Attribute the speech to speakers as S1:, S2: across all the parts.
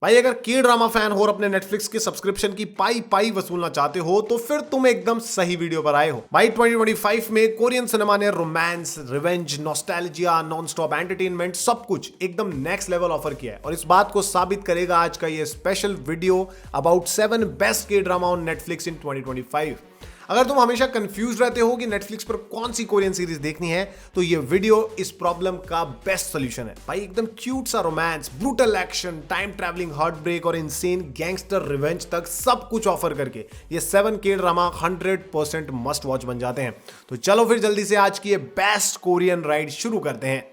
S1: भाई अगर के ड्रामा फैन हो और अपने नेटफ्लिक्स के सब्सक्रिप्शन की पाई पाई वसूलना चाहते हो तो फिर तुम एकदम सही वीडियो पर आए हो। भाई 2025 में कोरियन सिनेमा ने romance, revenge, nostalgia, non stop entertainment सब कुछ एकदम नेक्स्ट लेवल ऑफर किया है और इस बात को साबित करेगा आज का ये स्पेशल वीडियो अबाउट 7 बेस्ट के ड्रामा ऑन नेटफ्लिक्स इन 2025। अगर तुम हमेशा कंफ्यूज रहते हो कि नेटफ्लिक्स पर कौन सी कोरियन सीरीज देखनी है तो ये वीडियो इस प्रॉब्लम का बेस्ट सॉल्यूशन है। भाई एकदम क्यूट सा romance, brutal action, time travelling heart break और इनसेन गैंगस्टर रिवेंज तक सब कुछ ऑफर करके ये 7 के ड्रामा 100% मस्ट वॉच बन जाते हैं। तो चलो फिर जल्दी से आज की ये बेस्ट कोरियन राइड शुरू करते हैं।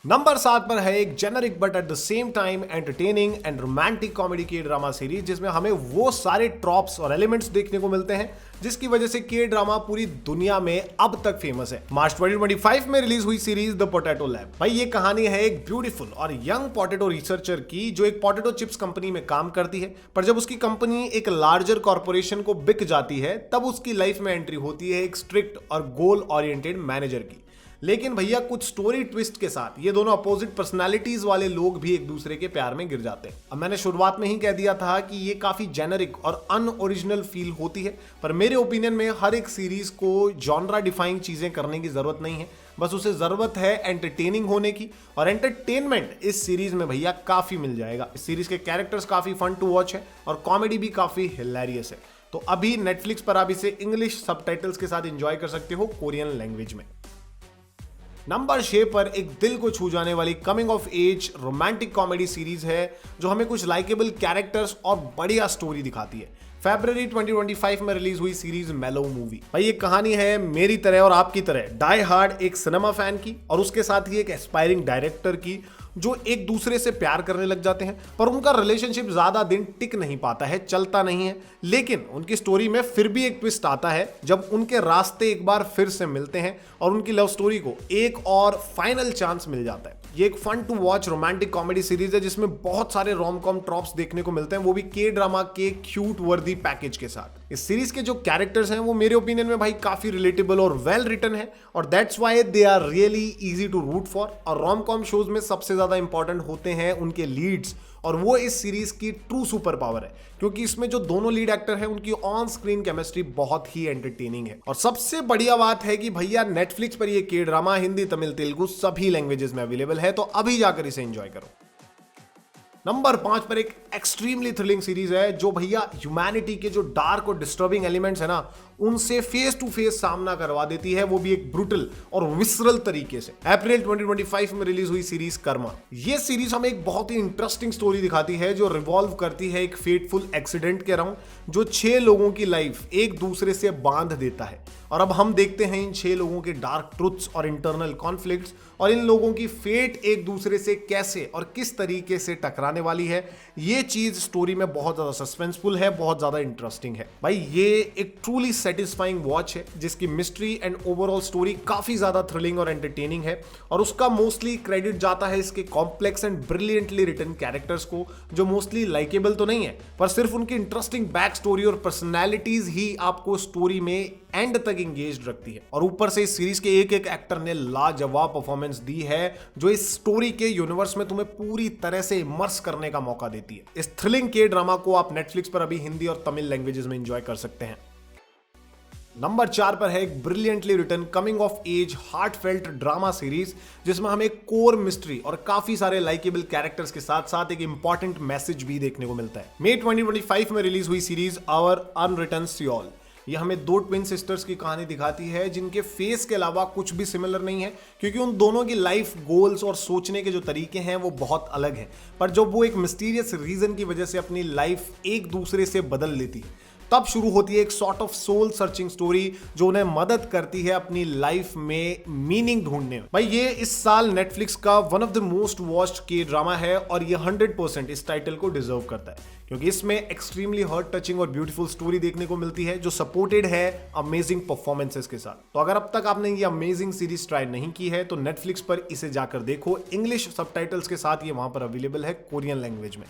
S1: नंबर 7 पर है एक generic but at the same time entertaining and romantic comedy के ड्रामा सीरीज जिसमें हमें वो सारे ट्रॉप्स और एलिमेंट्स देखने को मिलते हैं जिसकी वजह से के ड्रामा पूरी दुनिया में अब तक फेमस है। मार्च 2025 में रिलीज हुई सीरीज द पोटैटो लैब। भाई ये कहानी है एक ब्यूटीफुल और यंग पोटैटो रिसर्चर की जो एक पोटैटो चिप्स कंपनी में काम करती है, पर जब उसकी कंपनी एक लार्जर कॉर्पोरेशन को बिक जाती है तब उसकी लाइफ में एंट्री होती है एक स्ट्रिक्ट और गोल ओरिएंटेड मैनेजर की। लेकिन भैया कुछ स्टोरी ट्विस्ट के साथ ये दोनों अपोजिट पर्सनालिटीज वाले लोग भी एक दूसरे के प्यार में गिर जाते हैं। अब मैंने शुरुआत में ही कह दिया था कि ये काफी जेनरिक और अनओरिजिनल फील होती है, पर मेरे ओपिनियन में हर एक सीरीज को जॉनरा डिफाइंग चीजें करने की जरूरत नहीं है, बस उसे जरूरत है एंटरटेनिंग होने की और एंटरटेनमेंट इस सीरीज में भैया काफी मिल जाएगा। इस सीरीज के कैरेक्टर्स काफी फन टू वॉच है और कॉमेडी भी काफी हिलेरियस है। तो अभी नेटफ्लिक्स पर आप इसे इंग्लिश सबटाइटल्स के साथ एंजॉय कर सकते हो कोरियन लैंग्वेज में। नंबर 6 पर एक दिल को छू जाने वाली coming of age romantic comedy series है जो हमें कुछ लाइकेबल कैरेक्टर्स और बढ़िया स्टोरी दिखाती है। फरवरी 2025 में रिलीज हुई सीरीज मेलो मूवी। भाई ये कहानी है मेरी तरह और आपकी तरह डाई हार्ड एक सिनेमा फैन की और उसके साथ ही एक एस्पायरिंग डायरेक्टर की जो एक दूसरे से प्यार करने लग जाते हैं, पर उनका रिलेशनशिप ज्यादा दिन टिक नहीं पाता है, चलता नहीं है। लेकिन उनकी स्टोरी में फिर भी एक ट्विस्ट आता है जब उनके रास्ते एक बार फिर से मिलते हैं और उनकी लव स्टोरी को एक और फाइनल चांस मिल जाता है। ये एक fun to watch romantic comedy series है जिसमें बहुत सारे रोम कॉम ट्रॉप्स देखने को मिलते हैं, वो भी के ड्रामा के क्यूट वर्दी पैकेज के साथ। इस सीरीज के जो कैरेक्टर्स हैं वो मेरे ओपिनियन में भाई काफी रिलेटेबल और वेल रिटन है और that's why they are really easy to root for. और रोम कॉम शोज में सबसे ज्यादा इंपॉर्टेंट होते हैं उनके लीड्स और वो इस सीरीज की ट्रू सुपर पावर है क्योंकि इसमें जो दोनों लीड एक्टर हैं उनकी ऑन स्क्रीन केमिस्ट्री बहुत ही एंटरटेनिंग है। और सबसे बढ़िया बात है कि भैया नेटफ्लिक्स पर ये के ड्रामा हिंदी, तमिल, तेलुगु सभी लैंग्वेजेस में अवेलेबल है, तो अभी जाकर इसे एंजॉय करो। नंबर 5 पर एक एक्सट्रीमली थ्रिलिंग सीरीज है जो भैया ह्यूमैनिटी के जो डार्क और डिस्टर्बिंग एलिमेंट्स है ना उनसे फेस टू फेस सामना करवा देती है, वो भी एक ब्रूटल और विसरल तरीके से। अप्रैल 2025 में रिलीज हुई सीरीज कर्मा। ये सीरीज हमें एक बहुत ही इंटरेस्टिंग स्टोरी दिखाती है जो रिवॉल्व करती है एक फेटफुल एक्सीडेंट के अराउंड जो 6 लोगों की लाइफ एक दूसरे से बांध देता है। और अब हम देखते हैं इन 6 लोगों के डार्क ट्रुथ्स और इंटरनल कॉन्फ्लिक्ट्स और इन लोगों की फेट एक दूसरे से कैसे और किस तरीके से टकराने वाली है। ये चीज स्टोरी में बहुत ज्यादा सस्पेंसफुल है, बहुत ज्यादा इंटरेस्टिंग है। भाई ये एक ट्रूली सेटिस्फाइंग वॉच है जिसकी मिस्ट्री एंड ओवरऑल स्टोरी काफी ज्यादा थ्रिलिंग और एंटरटेनिंग है और उसका मोस्टली क्रेडिट जाता है इसके complex and brilliantly written characters को जो मोस्टली लाइकेबल तो नहीं है, पर सिर्फ उनकी इंटरेस्टिंग बैक स्टोरी और पर्सनैलिटीज ही आपको स्टोरी में एंड तक एंगेज्ड रखती है। और ऊपर से इस सीरीज के एक एक एक्टर ने लाजवाब परफॉर्मेंस दी है जो इस स्टोरी के यूनिवर्स में तुम्हें पूरी तरह से इमर्स करने का मौका देती है। इस थ्रिलिंग के ड्रामा को आप नेटफ्लिक्स पर अभी हिंदी और तमिल लैंग्वेजेस में एंजॉय कर सकते हैं। नंबर 4 पर है एक brilliantly written coming of age heartfelt drama series जिसमें हमें कोर मिस्ट्री और काफी सारे लाइकेबल कैरेक्टर्स के साथ साथ एक इंपॉर्टेंट मैसेज भी देखने को मिलता है। मई 2025 में रिलीज हुई सीरीज आवर अनरिटन सियोल। ये हमें 2 ट्विन सिस्टर्स की कहानी दिखाती है जिनके फेस के अलावा कुछ भी सिमिलर नहीं है क्योंकि उन दोनों की लाइफ गोल्स और सोचने के जो तरीके हैं वो बहुत अलग हैं, पर जब वो एक मिस्टीरियस रीजन की वजह से अपनी लाइफ एक दूसरे से बदल लेती है तब शुरू होती है एक sort of soul searching story जो उन्हें मदद करती है अपनी लाइफ में मीनिंग ढूंढने में। भाई ये इस साल नेटफ्लिक्स का one of the most watched के ड्रामा है और ये 100% इस टाइटल को डिजर्व करता है क्योंकि इसमें एक्सट्रीमली हार्ट टचिंग और ब्यूटीफुल स्टोरी देखने को मिलती है जो सपोर्टेड है अमेजिंग परफॉर्मेंसेस के साथ। तो अगर अब तक आपने ये अमेजिंग सीरीज ट्राई नहीं की है तो नेटफ्लिक्स पर इसे जाकर देखो, इंग्लिश सबटाइटल्स के साथ ये वहां पर अवेलेबल है कोरियन लैंग्वेज में।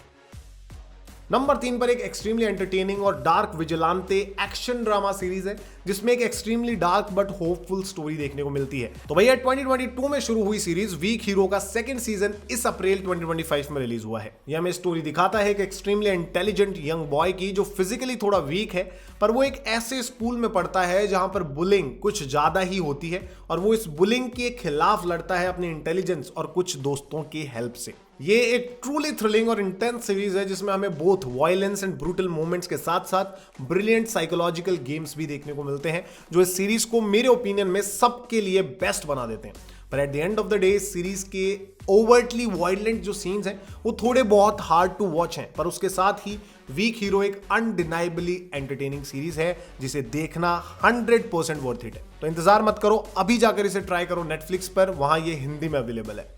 S1: नंबर 3 पर एक एक्सट्रीमली एंटरटेनिंग और डार्क विजिलांते एक्शन ड्रामा सीरीज है जिसमें एक extremely dark but hopeful story देखने को मिलती है। तो भैया 2022 में शुरू हुई सीरीज वीक हीरो का सेकंड सीजन इस अप्रैल 2025 में रिलीज हुआ है। यह हमें स्टोरी दिखाता है एक एक्सट्रीमली इंटेलिजेंट यंग बॉय की जो फिजिकली थोड़ा वीक है, पर वो एक ऐसे स्कूल में पढ़ता है जहां पर बुलिंग कुछ ज्यादा ही होती है और वो इस बुलिंग के खिलाफ लड़ता है अपने इंटेलिजेंस और कुछ दोस्तों की हेल्प से। ये एक ट्रूली थ्रिलिंग और इंटेंस सीरीज है जिसमें हमें both violence and brutal moments के साथ साथ ब्रिलियंट साइकोलॉजिकल गेम्स भी देखने को मिलते हैं जो इस सीरीज को मेरे ओपिनियन में सबके लिए बेस्ट बना देते हैं। पर at the end of the day series के ओवर्टली वायलेंट जो सीन्स हैं वो थोड़े बहुत हार्ड टू वॉच हैं, पर उसके साथ ही वीक हीरो एक अनडिनाइबली एंटरटेनिंग सीरीज है जिसे देखना 100% वर्थ इट है। तो इंतजार मत करो, अभी जाकर इसे ट्राई करो नेटफ्लिक्स पर, वहां ये हिंदी में अवेलेबल है।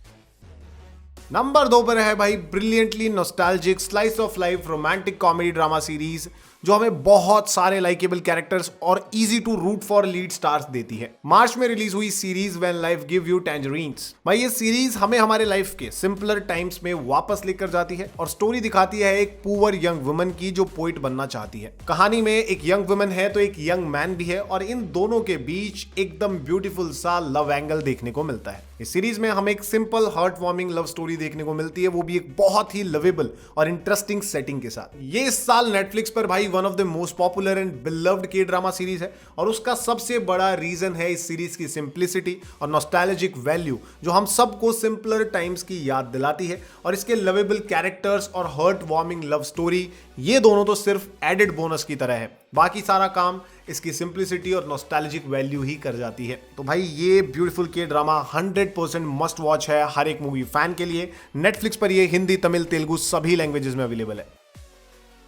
S1: नंबर 2 पर है भाई brilliantly nostalgic slice of life romantic comedy drama series जो हमें बहुत सारे लाइकेबल कैरेक्टर्स और easy to root for lead stars देती है। मार्च में रिलीज हुई series when life give you tangerines. भाई ये सीरीज हमें हमारे लाइफ के सिंपलर टाइम्स में वापस लेकर जाती है और स्टोरी दिखाती है एक पुअर यंग वुमन की जो पोइट बनना चाहती है। कहानी में एक यंग वुमन है तो एक यंग मैन भी है और इन दोनों के बीच एकदम ब्यूटीफुल सा लव एंगल देखने को मिलता है। इस सीरीज में हमें एक simple heart warming love story देखने को मिलती है, वो भी एक बहुत ही लवेबल और इंटरेस्टिंग सेटिंग के साथ। ये इस साल नेटफ्लिक्स पर भाई one of the most popular and beloved के ड्रामा सीरीज है और उसका सबसे बड़ा रीजन है इस सीरीज की सिंप्लिसिटी और नॉस्टैल्जिक वैल्यू जो हम सबको सिंपलर टाइम्स की याद दिलाती है। और इसके लवेबल कैरेक्टर्स और हार्ट वार्मिंग लव स्टोरी ये दोनों तो सिर्फ एडेड बोनस की तरह है, बाकी सारा काम इसकी सिंप्लिसिटी और नॉस्टैल्जिक वैल्यू ही कर जाती है। तो भाई ये ब्यूटीफुल के ड्रामा 100% मस्ट वॉच है हर एक मूवी फैन के लिए। नेटफ्लिक्स पर ये हिंदी, तमिल, तेलुगु सभी लैंग्वेजेस में अवेलेबल है।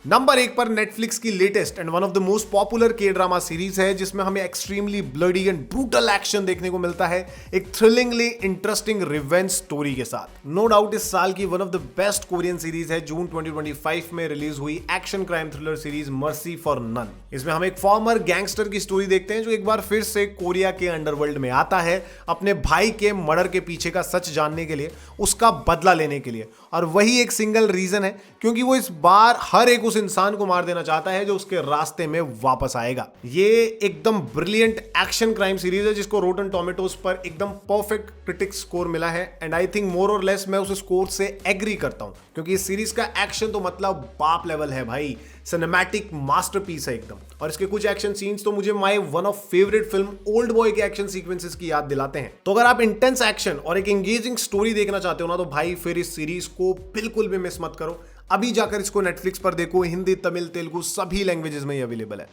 S1: नंबर 1 पर नेटफ्लिक्स की latest and one of the most popular के ड्रामा सीरीज है जिसमें हमें extremely bloody and brutal action देखने को मिलता है एक थ्रिलिंगली इंटरेस्टिंग रिवेंज स्टोरी के साथ। नो डाउट इस साल की one of the best Korean series है जून 2025 में रिलीज हुई action crime thriller series mercy for none. इसमें हम एक फॉर्मर गैंगस्टर की स्टोरी देखते हैं जो एक बार फिर से कोरिया के अंडरवर्ल्ड में आता है अपने भाई के मर्डर के पीछे का सच जानने के लिए, उसका बदला लेने के लिए, और वही एक सिंगल रीजन है क्योंकि वो इस बार हर एक उस इंसान को मार देना चाहता है जो उसके रास्ते में वापस आएगा। ये एकदम ब्रिलियंट एक्शन क्राइम सीरीज है जिसको रोटन टोमेटोज पर एकदम परफेक्ट क्रिटिक स्कोर मिला है एंड आई थिंक मोर और लेस मैं उस स्कोर से एग्री करता हूं क्योंकि इस सीरीज का एक्शन तो मतलब बाप लेवल है भाई, सिनेमैटिक मास्टरपीस है एकदम। और इसके कुछ एक्शन सीन्स तो मुझे my one of favourite film old boy के एक्शन सीक्वेंसेस की याद दिलाते हैं। तो अगर आप इंटेंस एक्शन और एक एंगेजिंग स्टोरी देखना चाहते हो ना तो भाई फिर इस सीरीज को बिल्कुल भी मिस मत करो, अभी जाकर इसको नेटफ्लिक्स पर देखो, हिंदी, तमिल, तेलुगु सभी लैंग्वेजेस में ये अवेलेबल है।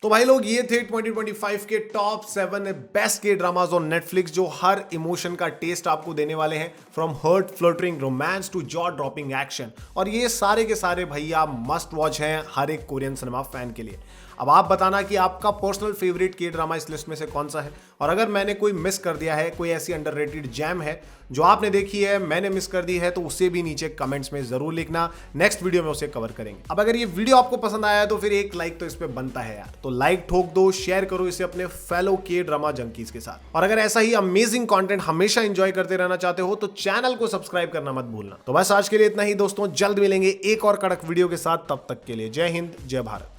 S1: तो भाई लोग ये थे 2025 के top 7 best K dramas on Netflix जो हर इमोशन का टेस्ट आपको देने वाले हैं, from heart fluttering romance to jaw dropping action. और ये सारे के सारे भैया मस्ट वॉच हैं हर एक कोरियन सिनेमा फैन के लिए। अब आप बताना कि आपका पर्सनल फेवरेट के ड्रामा इस लिस्ट में से कौन सा है, और अगर मैंने कोई मिस कर दिया है, कोई ऐसी अंडररेटेड जैम है जो आपने देखी है मैंने मिस कर दी है, तो उसे भी नीचे कमेंट्स में जरूर लिखना, नेक्स्ट वीडियो में उसे कवर करेंगे। अब अगर ये वीडियो आपको पसंद आया तो फिर एक लाइक तो इस पे बनता है यार, तो लाइक ठोक दो, शेयर करो इसे अपने फेलो के ड्रामा जंकीज के साथ। और अगर ऐसा ही अमेजिंग कंटेंट हमेशा एंजॉय करते रहना चाहते हो तो चैनल को सब्सक्राइब करना मत भूलना। तो बस आज के लिए इतना ही दोस्तों, जल्द मिलेंगे एक और कड़क वीडियो के साथ, तब तक के लिए जय हिंद, जय भारत।